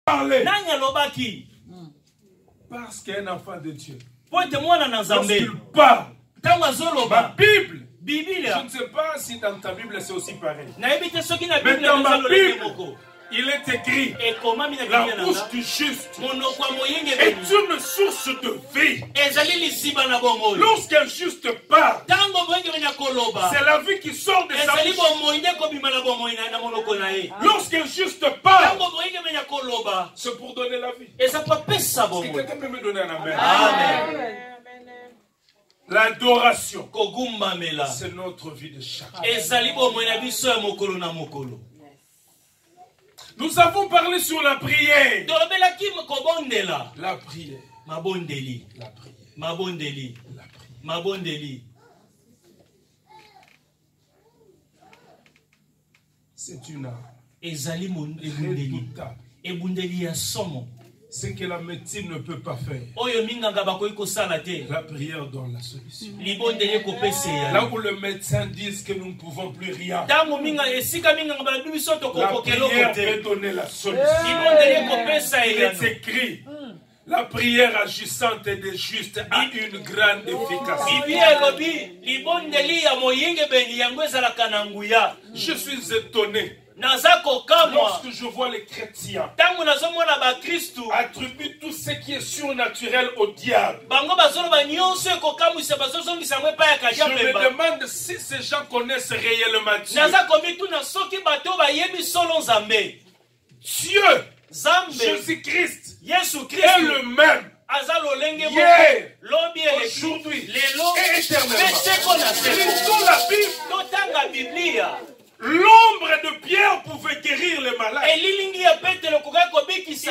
parler? Parce qu'un enfant de Dieu, Lorsqu'il parle, ma Bible, je ne sais pas si dans ta Bible c'est aussi pareil. Mais dans ma Bible, il est écrit, la bouche du juste est une source de vie. Lorsqu'un juste parle, c'est la vie qui sort de sa bouche. Lorsqu'un juste parle, c'est pour donner la vie. Est-ce que quelqu'un peut me donner un amen? Amen. L'adoration, c'est notre vie de chaque jour. Nous avons parlé sur la prière. La prière. La prière. C'est une arme redoutable. Ce que la médecine ne peut pas faire, la prière donne la solution. Là où le médecin dit que nous ne pouvons plus rien, la prière peut donner la solution. Il est écrit, la prière agissante des justes a une grande efficacité. Je suis étonné lorsque je vois les chrétiens attribuent tout ce qui est surnaturel au diable. Je me demande si ces gens connaissent réellement Dieu. Dieu, Jésus-Christ, est le même hier, aujourd'hui et éternellement. Lisons la Bible. L'ombre de Pierre pouvait guérir les malades. Il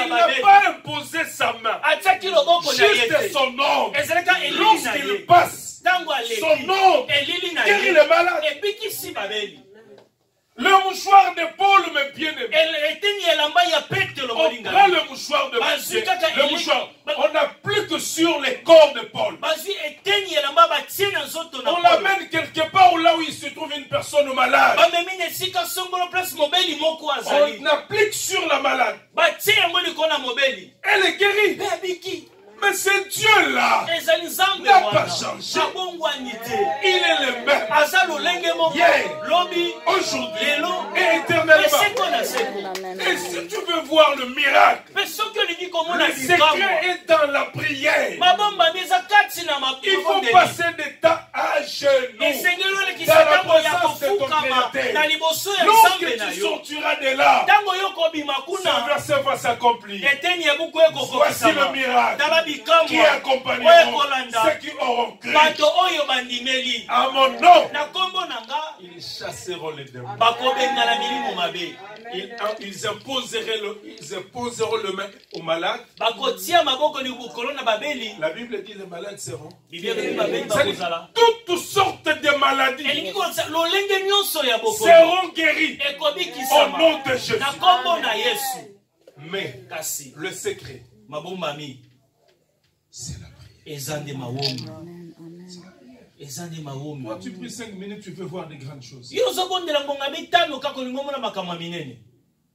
n'a pas imposé sa main, juste son ombre. Lorsqu'il passe, son ombre guérit les malades. Le mouchoir de Paul, mes bien-aimés. On prend le mouchoir de Paul. Le mouchoir, on n'a plus que sur les corps de Paul. On l'amène quelque part là où il se trouve une personne malade. On applique sur la malade. Elle est guérie. Mais c'est Dieu là n'a pas changé. Il est le même hier, aujourd'hui et éternellement. Et si tu veux voir le miracle, le secret est dans la prière. Il faut passer des temps à genoux dans la présence de ton Créateur. Lorsque tu sortiras de là, ce verset va s'accomplir. Voici le miracle qui accompagneront ceux qui auront cru. À mon nom, ils chasseront les démons. Ils imposeront le main aux malades. La Bible dit les malades seront. Toutes sortes de maladies seront guéries au nom de Jésus. Mais le secret, c'est la prière. Toi, tu pries 5 minutes, tu veux voir des grandes choses.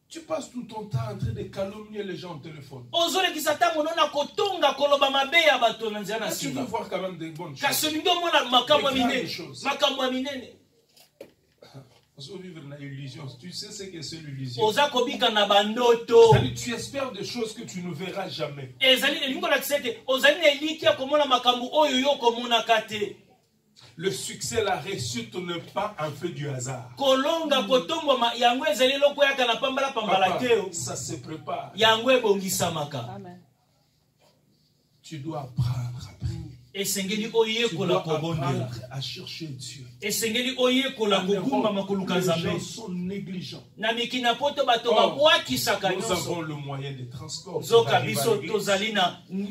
Tu passes tout ton temps en train de calomnier les gens au téléphone. Tu veux voir quand même des bonnes choses. Des grandes choses. Vivre dans l'illusion. Tu sais ce que c'est l'illusion. Tu espères des choses que tu ne verras jamais. Le succès, la réussite n'est pas un fait du hasard. Papa, ça se prépare. Tu dois apprendre à prier. Tu dois apprendre à chercher Dieu. Les gens sont négligents. Nous avons le moyen de transport. Nous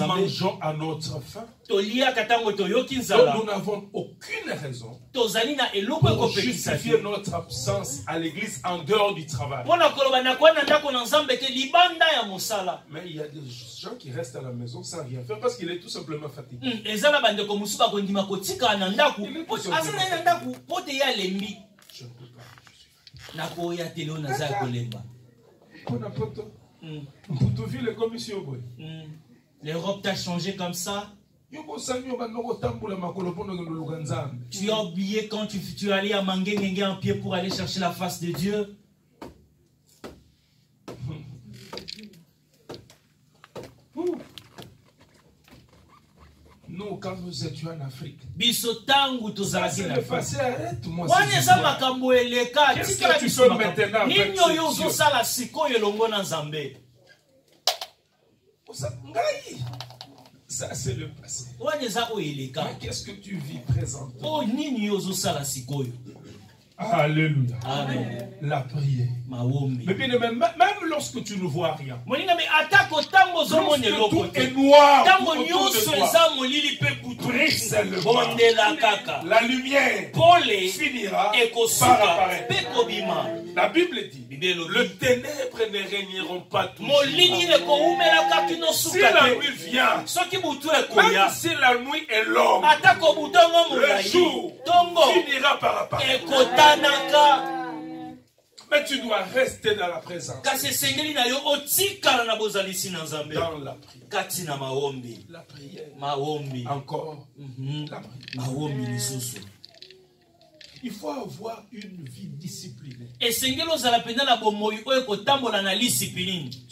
mangeons à notre faim. Donc nous n'avons aucune raison pour justifier notre absence à l'église en dehors du travail. Mais il y a des gens qui restent à la maison sans rien faire parce qu'il est tout simplement fatigué. Je ne peux pas, je suis fatigué. L'Europe t'a changé comme ça. Tu as oublié quand tu es allé à Mangué en pied pour aller chercher la face de Dieu. Nous, quand nous étions en Afrique, ça c'est le passé, arrête-moi. Qu'est-ce que tu fais maintenant avec ça, c'est le passé. Mais qu'est-ce que tu vis présentement? Alléluia. Amen. La prière. Mais bien, même lorsque tu ne vois rien, lorsque tout est noir autour de toi, prie seulement. La lumière finira par apparaître. La Bible dit, le ténèbre ne régneront pas toujours. Si la nuit vient, même si la nuit est longue, le jour finira par apparaître. Mais tu dois rester dans la présence. Dans la prière. La prière. Encore. La prière. Il faut avoir une vie disciplinée. Tu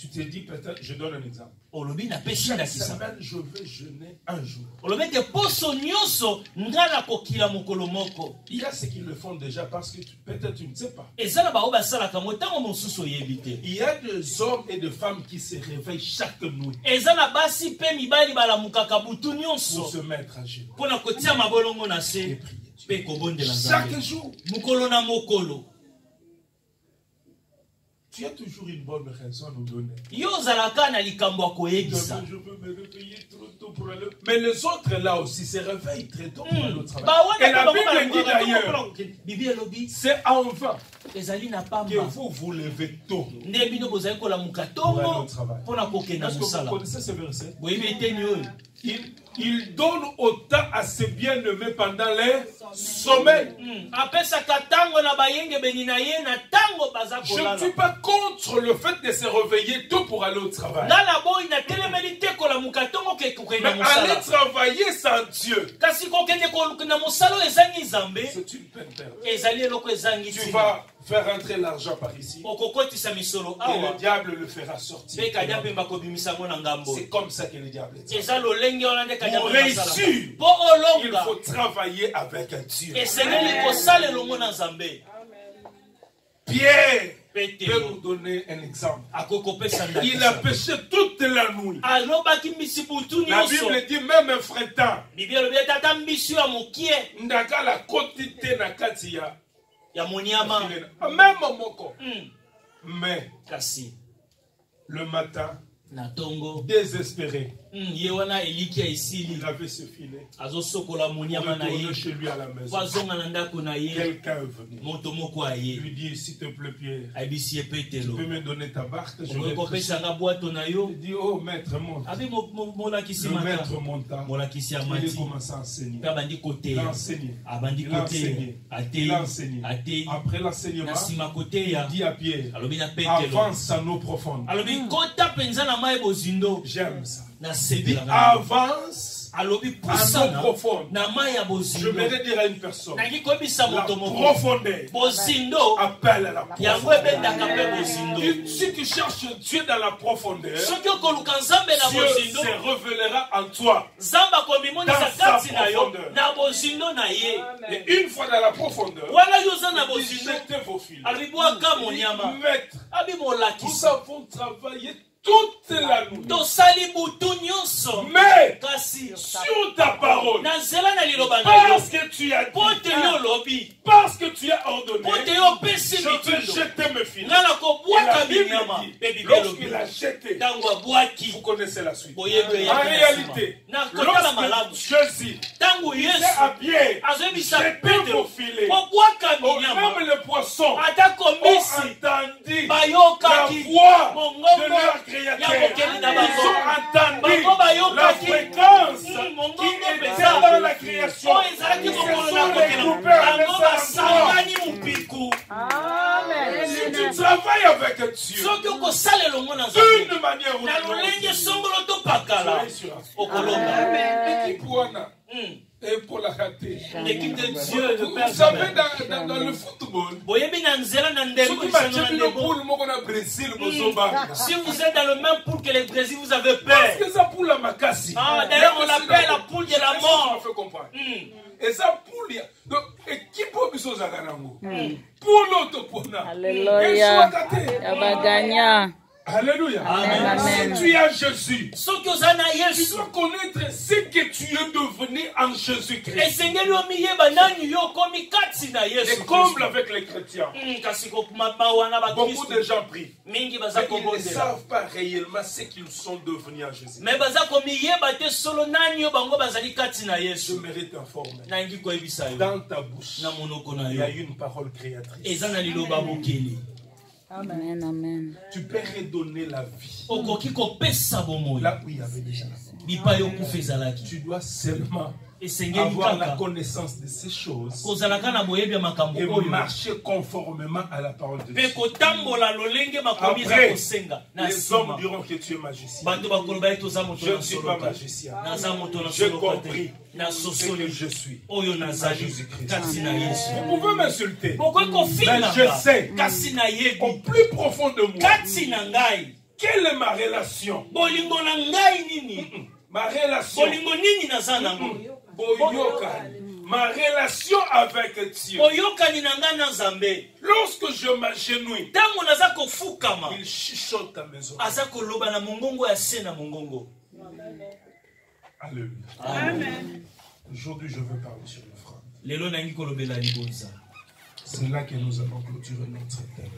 te dis peut-être, je donne un exemple. Chaque semaine, je vais jeûner un jour. Il y a ceux qui le font déjà parce que peut-être tu ne sais pas. Il y a des hommes et des femmes qui se réveillent chaque nuit pour se mettre à genoux et prier. Chaque jour. Tu as toujours une bonne raison à nous donner. Je veux me réveiller trop tôt pour aller. Mais les autres là aussi se réveillent très tôt pour aller au travail. Et la Bible dit d'ailleurs, c'est en vain que vous vous levez tôt pour aller au travail. Est-ce que vous connaissez ce verset? Il donne autant à ses bien-aimés pendant les sommeils. Je ne suis pas contre le fait de se réveiller tôt pour aller au travail. Mais aller travailler sans Dieu, c'est une peine perdue. Tu vas faire rentrer l'argent par ici et le diable le fera sortir. C'est comme ça que le diable est. Pour réussir, il faut travailler avec un Dieu. Pierre peut nous donner un exemple. Il a péché toute la nuit. La Bible dit même un frétin. Ndaka la quantité na katia. Même moko. Mais le matin, désespéré, il avait ce filet. Retourné chez lui à la maison. Quelqu'un est venu. Il lui dit, s'il te plaît, Pierre, tu peux me donner ta barque? Je vais te... Il dit, oh maître, monte. Le maître monta. Il commence à enseigner. Il a enseigné. Après l'enseignement, il dit à Pierre, avance à eau profonde. J'aime ça. Avance à l'eau profonde. Je voudrais dire à une personne, la profondeur appelle à la profondeur. Si tu cherches Dieu dans la profondeur, Dieu se révélera en toi dans sa profondeur. Et une fois dans la profondeur, jetez vos filets. Maître, nous avons travaillé toute la nuit. Mais sur ta parole, parce que tu as dit, parce que tu as ordonné, je vais jeter mes filets. Et la Bible dit, lorsqu'il a jeté, vous connaissez la suite. En réalité, lorsque Jésus disait à Pierre, jetez vos filets, même les poissons ont entendu la voix de leur Créateur. Ils ont entendu la fréquence qui était dans la création. Ils se sont regroupés en un endroit. Si tu travailles avec Dieu d'une manière ou d'une autre, et pour la rater. L'équipe de Dieu, vous savez, dans le football, si vous êtes dans le même poule que le Brésil, vous avez peur. D'ailleurs, on l'appelle la poule de la mort. Et ça, pour équipe pour l'autre, Alléluia. Alléluia. Amen. Si tu es en Jésus, tu dois connaître ce que tu es devenu en Jésus-Christ. Et comme avec les chrétiens, beaucoup de gens prient, mais ils ne savent pas réellement ce qu'ils sont devenus en Jésus. Je mérite informer. Dans ta bouche, il y a une parole créatrice. Amen, amen. Tu peux redonner la vie. Là où il y avait déjà la vie. Tu dois seulement avoir la connaissance de ces choses et marcher conformément à la parole de Dieu. Après, les hommes diront que tu es magicien. Je ne suis pas magicien. J'ai compris ce que je suis à Jésus-Christ. Vous pouvez m'insulter, mais je sais au plus profond de moi quelle est ma relation. Ma relation. Ma relation avec Dieu. Lorsque je m'agenouille, il chuchote à mes oreilles. Alléluia. Amen. Aujourd'hui, je veux parler sur l'offrande. C'est là que nous allons clôturer notre thème.